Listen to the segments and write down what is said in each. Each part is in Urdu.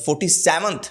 47th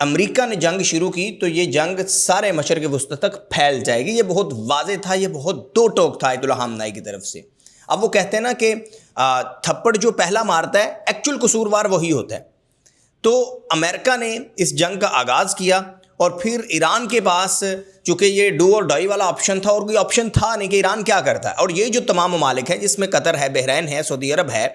امریکہ نے جنگ شروع کی تو یہ جنگ سارے مشرق وسطی تک پھیل جائے گی. یہ بہت واضح تھا, یہ بہت دو ٹوک تھا آیت اللہ خامنہ ای کی طرف سے. اب وہ کہتے ہیں نا کہ تھپڑ جو پہلا مارتا ہے ایکچوئل قصوروار وہی ہوتا ہے. تو امریکہ نے اس جنگ کا آغاز کیا اور پھر ایران کے پاس چونکہ یہ ڈو اور ڈائی والا آپشن تھا اور کوئی آپشن تھا نہیں کہ ایران کیا کرتا ہے. اور یہ جو تمام ممالک ہیں جس میں قطر ہے, بحرین ہے, سعودی عرب ہے,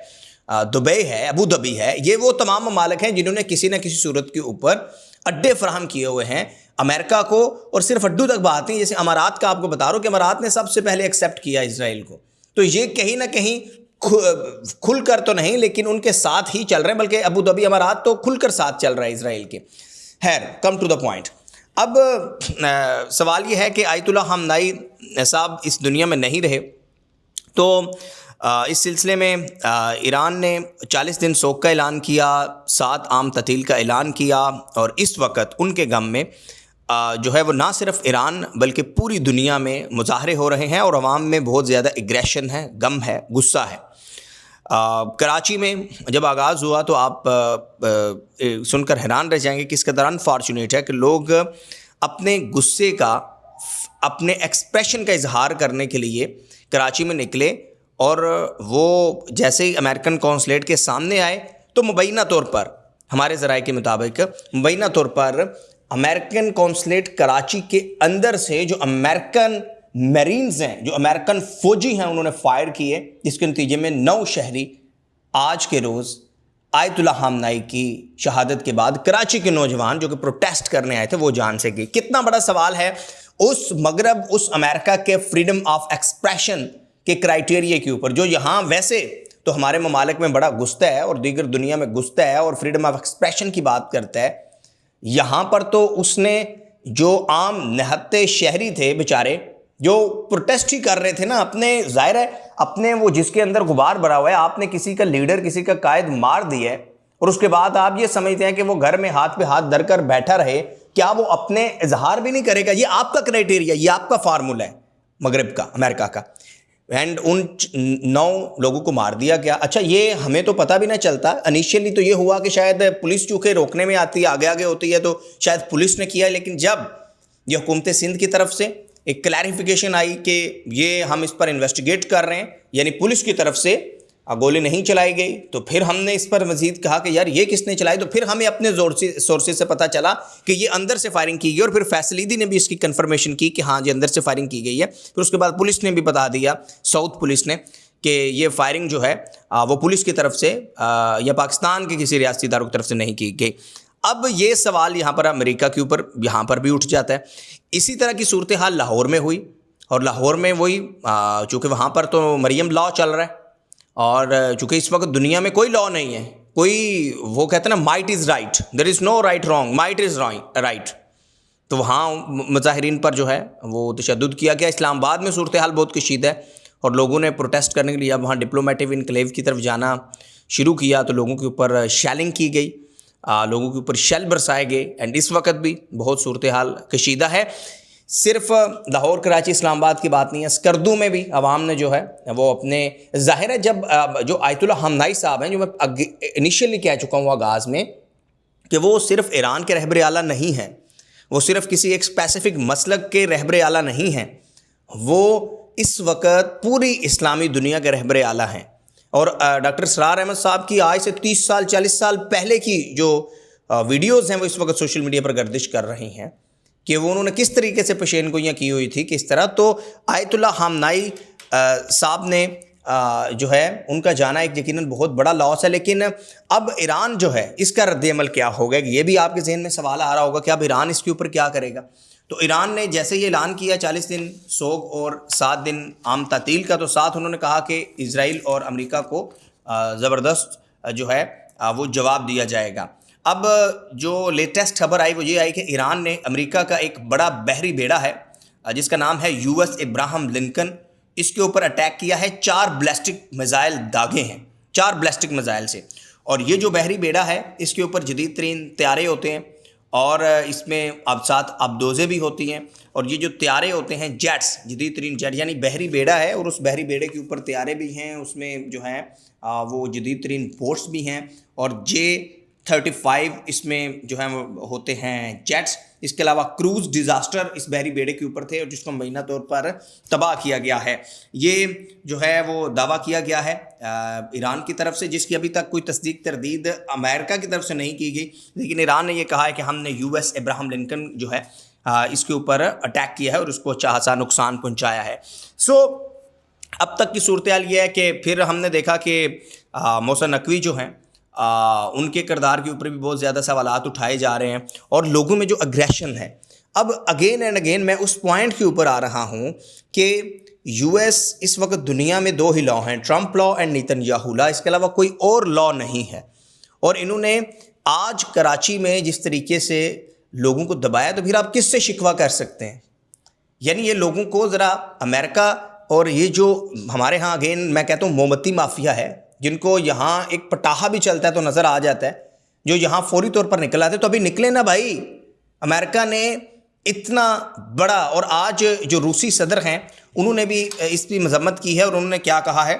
دبئی ہے, ابو ظبی ہے, یہ وہ تمام ممالک ہیں جنہوں نے کسی نہ کسی صورت کے اوپر اڈے فراہم کیے ہوئے ہیں امریکہ کو. اور صرف اڈوں تک بات نہیں, جیسے امارات کا آپ کو بتا رہا ہوں کہ امارات نے سب سے پہلے ایکسیپٹ کیا اسرائیل کو. تو یہ کہیں نہ کہیں کھل کر تو نہیں لیکن ان کے ساتھ ہی چل رہے ہیں, بلکہ ابو ظبی امارات تو کھل کر ساتھ چل رہا ہے اسرائیل کے. خیر, کم ٹو دا پوائنٹ. اب سوال یہ ہے کہ آیت اللہ خامنہ ای صاحب اس دنیا میں نہیں رہے, تو اس سلسلے میں ایران نے 40 دن سوگ کا اعلان کیا, 7 عام تعطیل کا اعلان کیا, اور اس وقت ان کے غم میں جو ہے وہ نہ صرف ایران بلکہ پوری دنیا میں مظاہرے ہو رہے ہیں اور عوام میں بہت زیادہ ایگریشن ہے, غم ہے, غصہ ہے. کراچی میں جب آغاز ہوا تو آپ سن کر حیران رہ جائیں گے کہ اس کے دوران فارچونیٹ ہے کہ لوگ اپنے غصے کا, اپنے ایکسپریشن کا اظہار کرنے کے لیے کراچی میں نکلے, اور وہ جیسے ہی امریکن کونسلیٹ کے سامنے آئے تو مبینہ طور پر, ہمارے ذرائع کے مطابق مبینہ طور پر امریکن کونسلیٹ کراچی کے اندر سے جو امریکن میرینز ہیں, جو امریکن فوجی ہیں, انہوں نے فائر کیے, جس کے نتیجے میں 9 شہری آج کے روز آیت اللہ خامنہ ای کی شہادت کے بعد کراچی کے نوجوان جو کہ پروٹیسٹ کرنے آئے تھے وہ جان سے گئے. کتنا بڑا سوال ہے اس مغرب, اس امریکہ کے فریڈم آف ایکسپریشن کے کرائیٹیریا کے اوپر, جو یہاں ویسے تو ہمارے ممالک میں بڑا گستہ ہے اور دیگر دنیا میں گستہ ہے اور فریڈم آف ایکسپریشن کی بات کرتا ہے, یہاں پر تو اس نے جو عام نہتے شہری تھے بیچارے جو پروٹیسٹ ہی کر رہے تھے نا, اپنے ظاہر ہے اپنے وہ جس کے اندر غبار بھرا ہوا ہے, آپ نے کسی کا لیڈر, کسی کا قائد مار دیا ہے اور اس کے بعد آپ یہ سمجھتے ہیں کہ وہ گھر میں ہاتھ پہ ہاتھ دھر کر بیٹھا رہے, کیا وہ اپنے اظہار بھی نہیں کرے گا؟ یہ آپ کا کرائیٹیریا, یہ آپ کا فارمولا ہے مغرب کا, امریکہ کا. اینڈ ان 9 لوگوں کو مار دیا گیا. اچھا, یہ ہمیں تو پتہ بھی نہ چلتا انیشیلی, تو یہ ہوا کہ شاید پولیس چونکہ روکنے میں آتی ہے, آگے آگے ہوتی ہے, تو شاید پولیس نے کیا. لیکن جب یہ حکومت سندھ کی طرف سے ایک کلیریفیکیشن آئی کہ یہ ہم اس پر انویسٹیگیٹ کر رہے ہیں, یعنی پولیس کی طرف سے گولی نہیں چلائی گئی, تو پھر ہم نے اس پر مزید کہا کہ یار یہ کس نے چلائی, تو پھر ہمیں اپنے سورسز سے پتہ چلا کہ یہ اندر سے فائرنگ کی گئی, اور پھر فیصلیدی نے بھی اس کی کنفرمیشن کی کہ ہاں جی اندر سے فائرنگ کی گئی ہے. پھر اس کے بعد پولیس نے بھی بتا دیا, ساؤتھ پولیس نے, کہ یہ فائرنگ جو ہے وہ پولیس کی طرف سے یا پاکستان کے کسی ریاستی اداروں کی طرف سے نہیں کی گئی. اب یہ سوال یہاں پر امریکہ کے اوپر یہاں پر بھی اٹھ جاتا ہے. اسی طرح کی صورتحال لاہور میں ہوئی, اور لاہور میں وہی چونکہ وہاں پر تو مریم لا چل رہا ہے, اور چونکہ اس وقت دنیا میں کوئی لا نہیں ہے, کوئی وہ کہتے ہیں نا might is right, there is no right wrong, might is right. تو وہاں مظاہرین پر جو ہے وہ تشدد کیا گیا. اسلام آباد میں صورتحال بہت کشیدہ ہے اور لوگوں نے پروٹیسٹ کرنے کے لیے اب وہاں ڈپلومیٹک انکلیو کی طرف جانا شروع کیا, تو لوگوں کے اوپر شیلنگ کی گئی, لوگوں کے اوپر شیل برسائے گئے. اینڈ اس وقت بھی بہت صورتحال کشیدہ ہے. صرف لاہور, کراچی, اسلام آباد کی بات نہیں ہے, اسکردو میں بھی عوام نے جو ہے وہ اپنے, ظاہر ہے جب جو آیت اللہ خامنہ ای صاحب ہیں, جو میں انیشیلی کہہ چکا ہوں آغاز میں کہ وہ صرف ایران کے رہبر اعلیٰ نہیں ہیں, وہ صرف کسی ایک اسپیسیفک مسلک کے رہبر اعلیٰ نہیں ہیں, وہ اس وقت پوری اسلامی دنیا کے رہبر اعلیٰ ہیں. اور ڈاکٹر اسرار احمد صاحب کی آج سے 30 سال 40 سال پہلے کی جو ویڈیوز ہیں وہ اس وقت سوشل میڈیا پر گردش کر رہی ہیں کہ وہ انہوں نے کس طریقے سے پیشین گوئیاں کی ہوئی تھی کس طرح. تو آیت اللہ خامنہ ای صاحب نے جو ہے ان کا جانا ایک یقیناً بہت بڑا لاس ہے. لیکن اب ایران جو ہے اس کا رد عمل کیا ہوگا, یہ بھی آپ کے ذہن میں سوال آ رہا ہوگا کہ اب ایران اس کے اوپر کیا کرے گا. تو ایران نے جیسے یہ اعلان کیا 40 دن سوگ اور 7 دن عام تعطیل کا, تو ساتھ انہوں نے کہا کہ اسرائیل اور امریکہ کو زبردست جو ہے وہ جواب دیا جائے گا. اب جو لیٹسٹ خبر آئی وہ یہ آئی کہ ایران نے امریکہ کا ایک بڑا بحری بیڑا ہے جس کا نام ہے US ابراہم لنکن, اس کے اوپر اٹیک کیا ہے. 4 بیلسٹک میزائل داغے ہیں, 4 بیلسٹک میزائل سے. اور یہ جو بحری بیڑا ہے اس کے اوپر جدید ترین طیارے ہوتے ہیں, اور اس میں اب ساتھ آبدوزیں بھی ہوتی ہیں, اور یہ جو طیارے ہوتے ہیں جیٹس, جدید ترین جیٹ, یعنی بحری بیڑا ہے اور اس بحری بیڑے کے اوپر طیارے بھی ہیں, اس میں جو ہیں وہ جدید ترین بوٹس بھی ہیں, اور F-35 اس میں جو ہے وہ ہوتے ہیں جیٹس. اس کے علاوہ کروز ڈیزاسٹر اس بحری بیڑے کے اوپر تھے اور جس کو مبینہ طور پر تباہ کیا گیا ہے. یہ جو ہے وہ دعویٰ کیا گیا ہے ایران کی طرف سے، جس کی ابھی تک کوئی تصدیق تردید امریکہ کی طرف سے نہیں کی گئی، لیکن ایران نے یہ کہا ہے کہ ہم نے US ابراہم لنکن جو ہے اس کے اوپر اٹیک کیا ہے اور اس کو اچھا خاصا نقصان پہنچایا ہے. اب تک کی صورتحال یہ ہے کہ پھر ہم نے دیکھا کہ محسن نقوی جو ہیں ان کے کردار کے اوپر بھی بہت زیادہ سوالات اٹھائے جا رہے ہیں اور لوگوں میں جو اگریشن ہے. اب اگین اینڈ اگین میں اس پوائنٹ کے اوپر آ رہا ہوں کہ US اس وقت دنیا میں 2 ہی لا ہیں، ٹرمپ لا اینڈ نیتنیاہو لا، اس کے علاوہ کوئی اور لا نہیں ہے. اور انہوں نے آج کراچی میں جس طریقے سے لوگوں کو دبایا، تو پھر آپ کس سے شکوہ کر سکتے ہیں؟ یعنی یہ لوگوں کو ذرا امریکہ اور یہ جو ہمارے ہاں اگین میں کہتا ہوں مومبتی مافیا ہے، جن کو یہاں ایک پٹاخہ بھی چلتا ہے تو نظر آ جاتا ہے، جو یہاں فوری طور پر نکل آتے، تو ابھی نکلے نا بھائی. امریکہ نے اتنا بڑا، اور آج جو روسی صدر ہیں انہوں نے بھی اس کی مذمت کی ہے اور انہوں نے کیا کہا ہے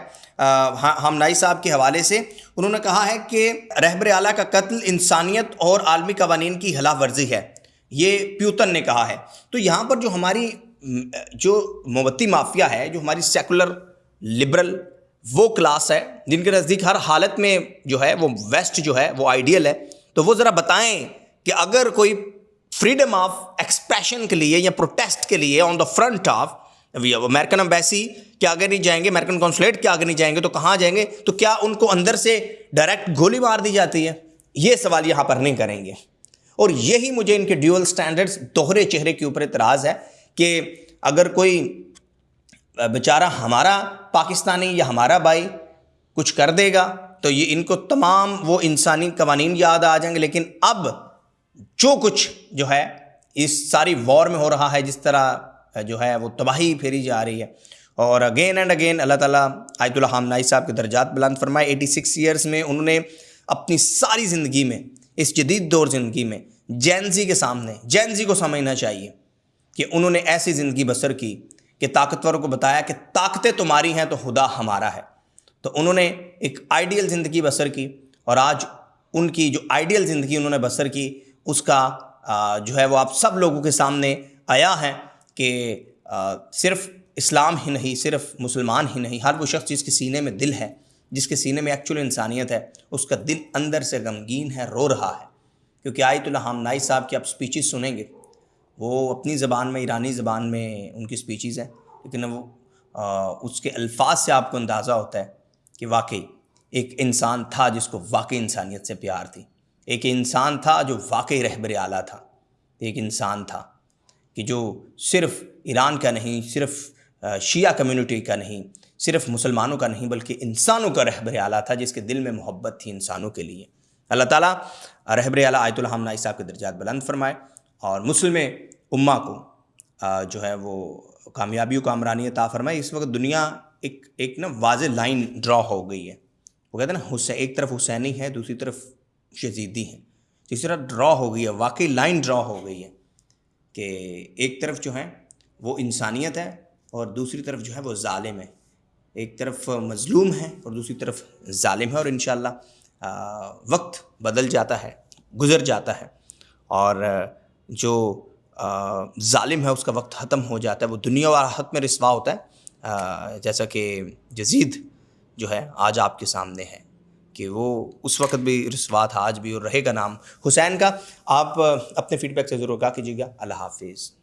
ہمنائی صاحب کے حوالے سے، انہوں نے کہا ہے کہ رہبر اعلیٰ کا قتل انسانیت اور عالمی قوانین کی خلاف ورزی ہے. یہ پیوتن نے کہا ہے. تو یہاں پر جو ہماری جو مومبتی مافیا ہے، جو ہماری سیکولر لبرل وہ کلاس ہے جن کے نزدیک ہر حالت میں جو ہے وہ ویسٹ جو ہے وہ آئیڈیل ہے، تو وہ ذرا بتائیں کہ اگر کوئی فریڈم آف ایکسپریشن کے لیے یا پروٹیسٹ کے لیے on the front of American embassy کے آگے نہیں جائیں گے، امریکن کونسولیٹ کے آگے نہیں جائیں گے، تو کہاں جائیں گے؟ تو کیا ان کو اندر سے ڈائریکٹ گولی مار دی جاتی ہے؟ یہ سوال یہاں پر نہیں کریں گے. اور یہی مجھے ان کے ڈیول سٹینڈرڈز، دوہرے چہرے کے اوپر اعتراض ہے کہ اگر کوئی بیچارہ ہمارا پاکستانی یا ہمارا بھائی کچھ کر دے گا تو یہ ان کو تمام وہ انسانی قوانین یاد آ جائیں گے. لیکن اب جو کچھ جو ہے اس ساری وار میں ہو رہا ہے، جس طرح جو ہے وہ تباہی پھیری جا رہی ہے، اور اگین اینڈ اگین اللہ تعالیٰ آیت اللہ خامنائی صاحب کے درجات بلند فرمائے. 86 ایئرز میں انہوں نے اپنی ساری زندگی میں، اس جدید دور زندگی میں جینزی کے سامنے، جینزی کو سمجھنا چاہیے کہ انہوں نے ایسی زندگی بسر کی کہ طاقتوروں کو بتایا کہ طاقتیں تمہاری ہیں تو خدا ہمارا ہے. تو انہوں نے ایک آئیڈیل زندگی بسر کی، اور آج ان کی جو آئیڈیل زندگی انہوں نے بسر کی اس کا جو ہے وہ آپ سب لوگوں کے سامنے آیا ہے کہ صرف اسلام ہی نہیں، صرف مسلمان ہی نہیں، ہر وہ شخص جس کے سینے میں دل ہے، جس کے سینے میں ایکچوئل انسانیت ہے، اس کا دل اندر سے غمگین ہے، رو رہا ہے. کیونکہ آیت اللہ خامنائی صاحب کی آپ سپیچز سنیں گے، وہ اپنی زبان میں، ایرانی زبان میں ان کی سپیچز ہیں، لیکن وہ اس کے الفاظ سے آپ کو اندازہ ہوتا ہے کہ واقعی ایک انسان تھا جس کو واقعی انسانیت سے پیار تھی، ایک انسان تھا جو واقعی رہبر اعلیٰ تھا، ایک انسان تھا کہ جو صرف ایران کا نہیں، صرف شیعہ کمیونٹی کا نہیں، صرف مسلمانوں کا نہیں، بلکہ انسانوں کا رہبر اعلیٰ تھا، جس کے دل میں محبت تھی انسانوں کے لیے. اللہ تعالیٰ رہبر اعلیٰ آیت اللہ خامنائی صاحب کے درجات بلند فرمائے اور مسلم امہ کو جو ہے وہ کامیابی و کامرانی عطا فرمائے. اس وقت دنیا ایک نا واضح لائن ڈرا ہو گئی ہے. وہ کہتے ہیں نا ایک طرف حسینی ہے، دوسری طرف یزیدی ہیں. جس طرح ڈرا ہو گئی ہے، واقعی لائن ڈرا ہو گئی ہے کہ ایک طرف جو ہے وہ انسانیت ہے اور دوسری طرف جو ہے وہ ظالم ہے. ایک طرف مظلوم ہے اور دوسری طرف ظالم ہے. اور انشاءاللہ وقت بدل جاتا ہے، گزر جاتا ہے، اور جو ظالم ہے اس کا وقت ختم ہو جاتا ہے، وہ دنیا و آخرت میں رسوا ہوتا ہے. جیسا کہ یزید جو ہے آج آپ کے سامنے ہے کہ وہ اس وقت بھی رسوا تھا، آج بھی، اور رہے گا نام حسین کا. آپ اپنے فیڈ بیک سے ضرور آگاہ کیجیے گا. اللہ حافظ.